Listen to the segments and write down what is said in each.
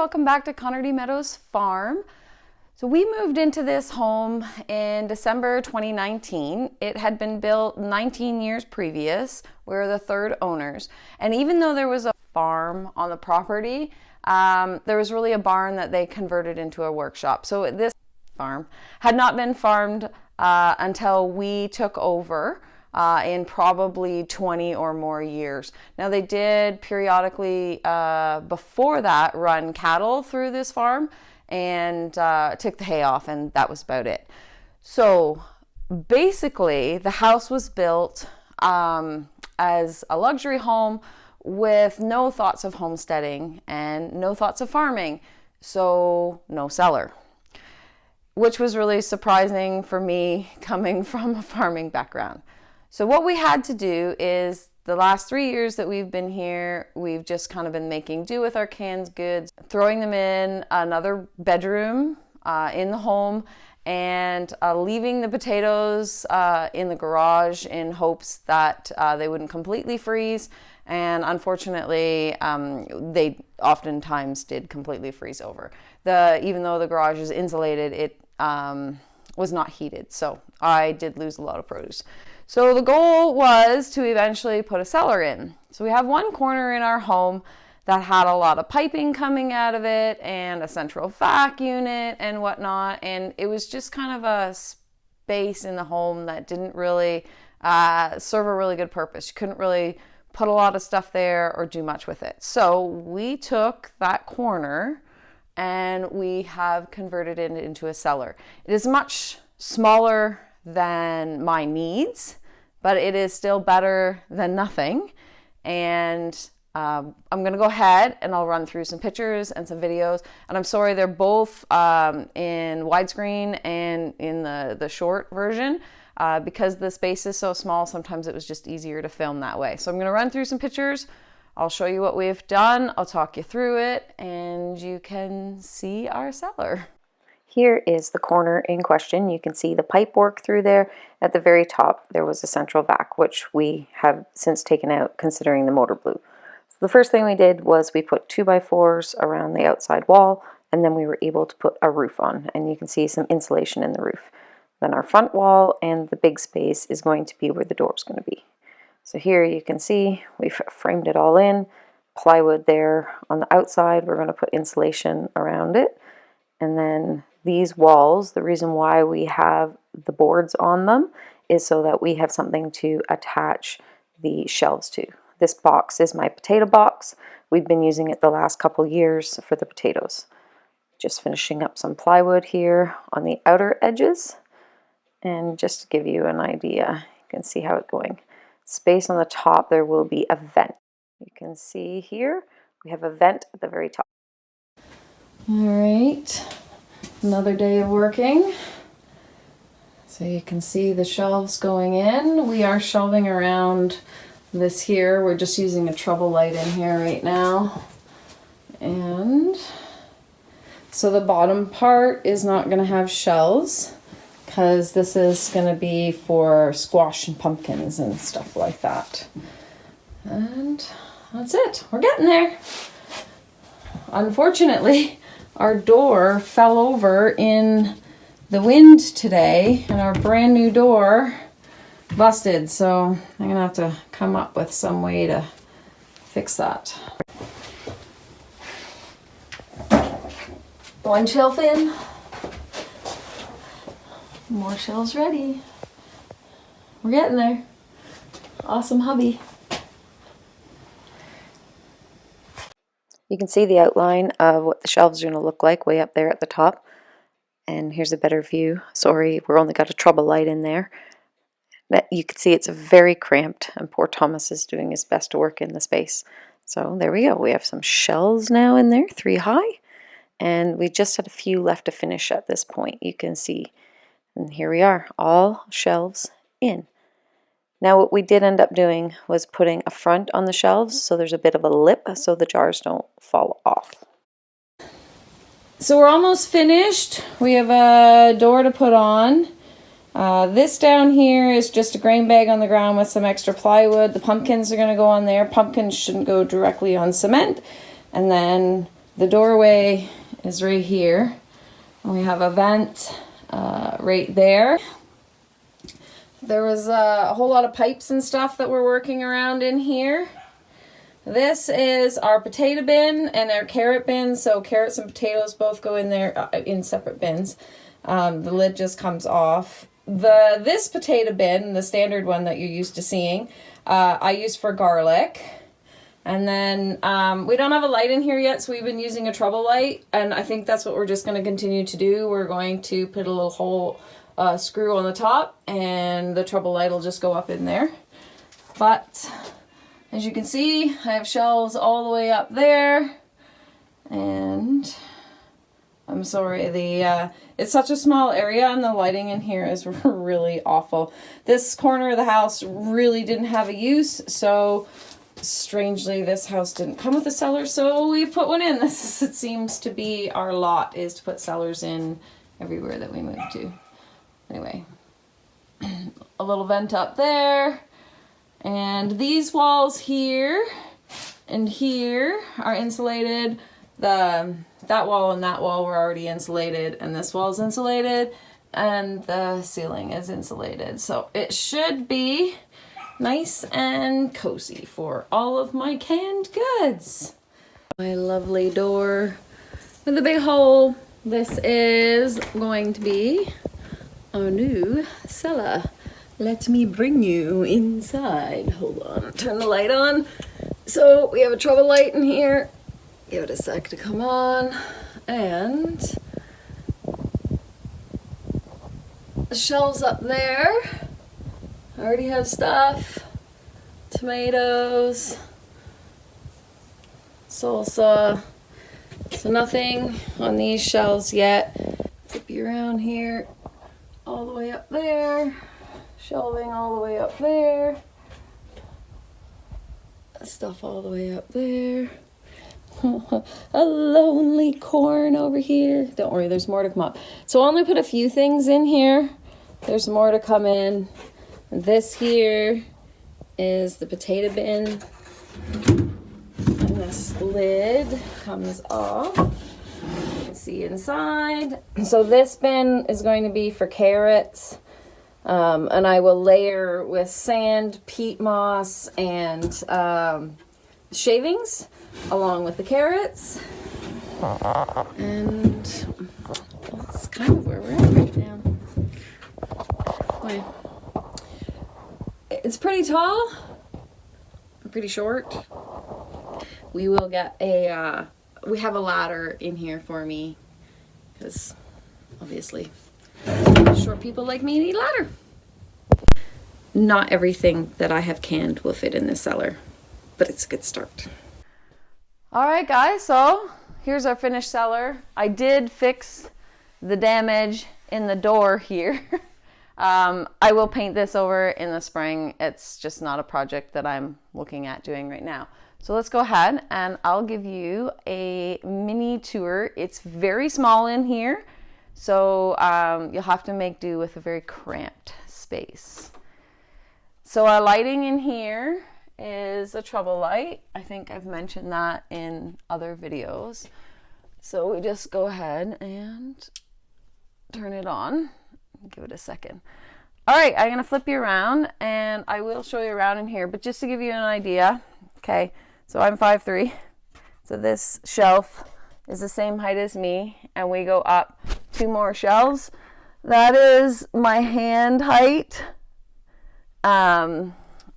welcome back to Connerty Meadows Farm. So we moved into this home in December 2019. It had been built 19 years previous. We're the third owners. And even though there was a farm on the property, there was really a barn that they converted into a workshop. So this farm had not been farmed until we took over in probably 20 or more years. Now they did periodically before that run cattle through this farm and took the hay off, and that was about it. So basically the house was built as a luxury home with no thoughts of homesteading and no thoughts of farming, so no cellar, which was really surprising for me coming from a farming background. So what we had to do is the last 3 years that we've been here, we've just kind of been making do with our canned goods, throwing them in another bedroom in the home, and leaving the potatoes in the garage in hopes that they wouldn't completely freeze. And unfortunately, they oftentimes did completely freeze over. Even though the garage is insulated, it was not heated. So I did lose a lot of produce. So the goal was to eventually put a cellar in. So we have one corner in our home that had a lot of piping coming out of it and a central vac unit and whatnot. And it was just kind of a space in the home that didn't really serve a really good purpose. You couldn't really put a lot of stuff there or do much with it. So we took that corner and we have converted it into a cellar. It is much smaller than my needs, but it is still better than nothing. And I'm going to go ahead and I'll run through some pictures and some videos. And I'm sorry, they're both in widescreen and in the short version. Because the space is so small, sometimes it was just easier to film that way. So I'm going to run through some pictures. I'll show you what we've done. I'll talk you through it and you can see our cellar. Here is the corner in question. You can see the pipe work through there. At the very top, there was a central vac, which we have since taken out considering the motor blew. So the first thing we did was we put 2x4s around the outside wall, and then we were able to put a roof on, and you can see some insulation in the roof. Then our front wall and the big space is going to be where the door is going to be. So here you can see we've framed it all in, plywood there on the outside. We're going to put insulation around it, and then these walls, the reason why we have the boards on them is so that we have something to attach the shelves to. This box is my potato box. We've been using it the last couple years for the potatoes. Just finishing up some plywood here on the outer edges. And just to give you an idea, you can see how it's going. Space on the top, there will be a vent. You can see here, we have a vent at the very top. All right. Another day of working. So you can see the shelves going in. We are shelving around this here. We're just using a trouble light in here right now. And so the bottom part is not going to have shelves because this is going to be for squash and pumpkins and stuff like that. And that's it. We're getting there. Unfortunately, our door fell over in the wind today and our brand new door busted. So I'm gonna have to come up with some way to fix that. One shelf in. More shelves ready. We're getting there. Awesome hubby. You can see the outline of what the shelves are going to look like way up there at the top. And here's a better view. Sorry, we're only got a trouble light in there. You can see it's very cramped, and poor Thomas is doing his best to work in the space. So there we go. We have some shelves now in there, 3 high. And we just had a few left to finish at this point, you can see. And here we are, all shelves in. Now what we did end up doing was putting a front on the shelves so there's a bit of a lip so the jars don't fall off. So we're almost finished. We have a door to put on. This down here is just a grain bag on the ground with some extra plywood. The pumpkins are going to go on there. Pumpkins shouldn't go directly on cement. And then The doorway is right here. And we have a vent right there. There was a whole lot of pipes and stuff that we're working around in here. This is our potato bin and our carrot bin. So carrots and potatoes both go in there in separate bins. The lid just comes off. This potato bin, the standard one that you're used to seeing, I use for garlic. And then we don't have a light in here yet, so we've been using a trouble light. And I think that's what we're just going to continue to do. We're going to put a little hole screw on the top, and the trouble light will just go up in there. But as you can see, I have shelves all the way up there, and I'm sorry, it's such a small area and the lighting in here is really awful. This corner of the house really didn't have a use, so strangely this house didn't come with a cellar, so we've put one in. It seems to be our lot, is to put cellars in everywhere that we move to. Anyway, a little vent up there, and these walls here and here are insulated. That wall and that wall were already insulated, and this wall is insulated, and the ceiling is insulated. So it should be nice and cozy for all of my canned goods. My lovely door with a big hole. This is going to be our new cellar. Let me bring you inside. Hold on, turn the light on. So we have a trouble light in here. Give it a sec to come on. And the shelves up there. I already have stuff. Tomatoes, salsa. So nothing on these shelves yet. Flip you around here. All the way up there, shelving all the way up there, stuff all the way up there. A lonely corn over here. Don't worry, there's more to come up. So I only put a few things in here. There's more to come in. This here is the potato bin, and this lid comes off. You can see inside. So this bin is going to be for carrots, and I will layer with sand, peat moss, and shavings along with the carrots. And that's kind of where we're at right now. Wait. It's pretty tall, pretty short. We will get we have a ladder in here for me, because obviously short people like me need a ladder. Not everything that I have canned will fit in this cellar, but it's a good start. All right, guys, so here's our finished cellar. I did fix the damage in the door here. I will paint this over in the spring. It's just not a project that I'm looking at doing right now. So let's go ahead and I'll give you a mini tour. It's very small in here, so you'll have to make do with a very cramped space. So our lighting in here is a trouble light. I think I've mentioned that in other videos. So we just go ahead and turn it on. Give it a second. All right, I'm gonna flip you around and I will show you around in here, but just to give you an idea, okay, so I'm 5'3", so this shelf is the same height as me, and we go up 2 more shelves. That is my hand height.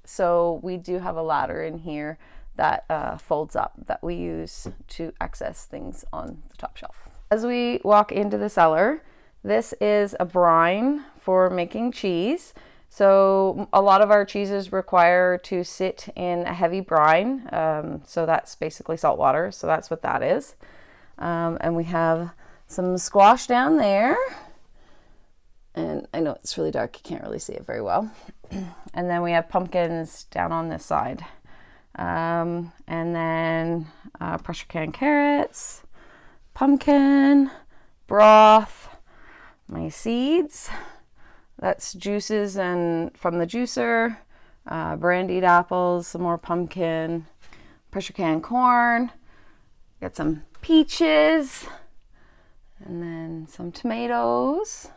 So we do have a ladder in here that folds up that we use to access things on the top shelf. As we walk into the cellar, this is a brine for making cheese. So a lot of our cheeses require to sit in a heavy brine. So that's basically salt water. So that's what that is. And we have some squash down there. And I know it's really dark, you can't really see it very well. And then we have pumpkins down on this side. And then pressure can carrots, pumpkin, broth, my seeds. That's juices and from the juicer, brandied apples, some more pumpkin, pressure can corn. Got some peaches, and then some tomatoes.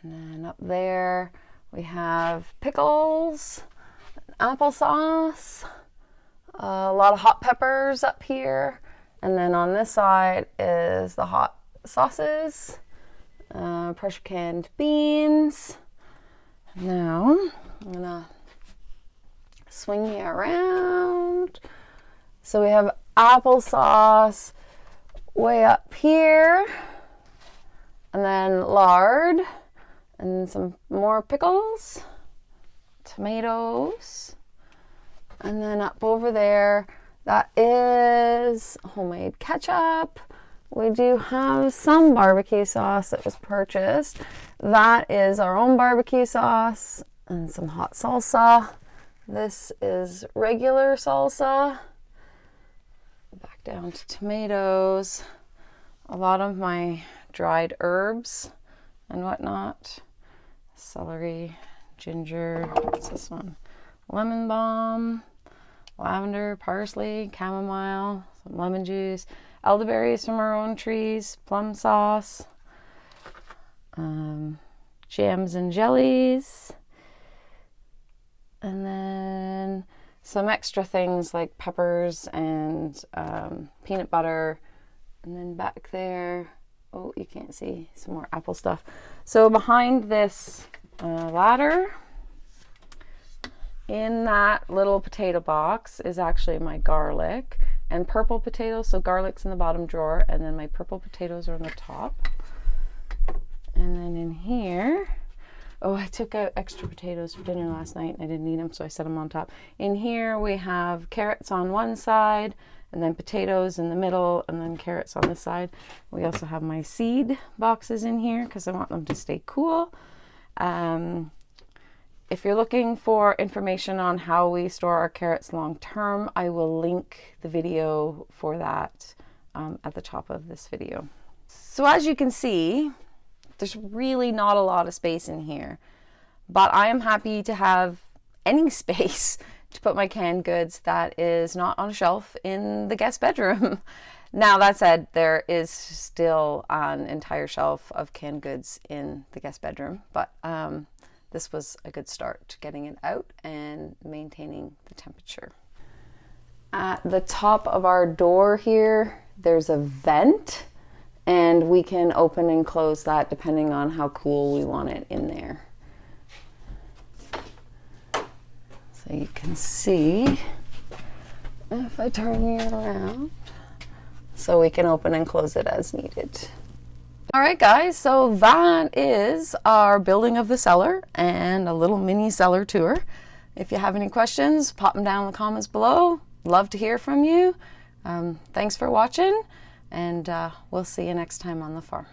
And then up there we have pickles, applesauce, a lot of hot peppers up here. And then on this side is the hot sauces, pressure canned beans. Now I'm gonna swing you around. So we have applesauce way up here, and then lard, and some more pickles, tomatoes, and then up over there, that is homemade ketchup. We do have some barbecue sauce that was purchased. That is our own barbecue sauce, and some hot salsa. This is regular salsa. Back down to tomatoes. A lot of my dried herbs and whatnot. Celery, ginger, what's this one? Lemon balm, lavender, parsley, chamomile, some lemon juice, elderberries from our own trees, plum sauce, jams and jellies, and then some extra things like peppers and peanut butter. And then back there, oh, you can't see, some more apple stuff. So behind this ladder, in that little potato box is actually my garlic and purple potatoes. So garlic's in the bottom drawer, and then my purple potatoes are on the top. And then in here, oh, I took out extra potatoes for dinner last night and I didn't eat them, so I set them on top. In here we have carrots on one side, and then potatoes in the middle, and then carrots on this side. We also have my seed boxes in here because I want them to stay cool. If you're looking for information on how we store our carrots long term, I will link the video for that at the top of this video. So as you can see, there's really not a lot of space in here, but I am happy to have any space to put my canned goods that is not on a shelf in the guest bedroom. Now that said, there is still an entire shelf of canned goods in the guest bedroom, but this was a good start to getting it out and maintaining the temperature. At the top of our door here, there's a vent, and we can open and close that depending on how cool we want it in there. So you can see, if I turn you around, so we can open and close it as needed. All right, guys, so that is our building of the cellar and a little mini cellar tour. If you have any questions, pop them down in the comments below. Love to hear from you. Thanks for watching, and we'll see you next time on the farm.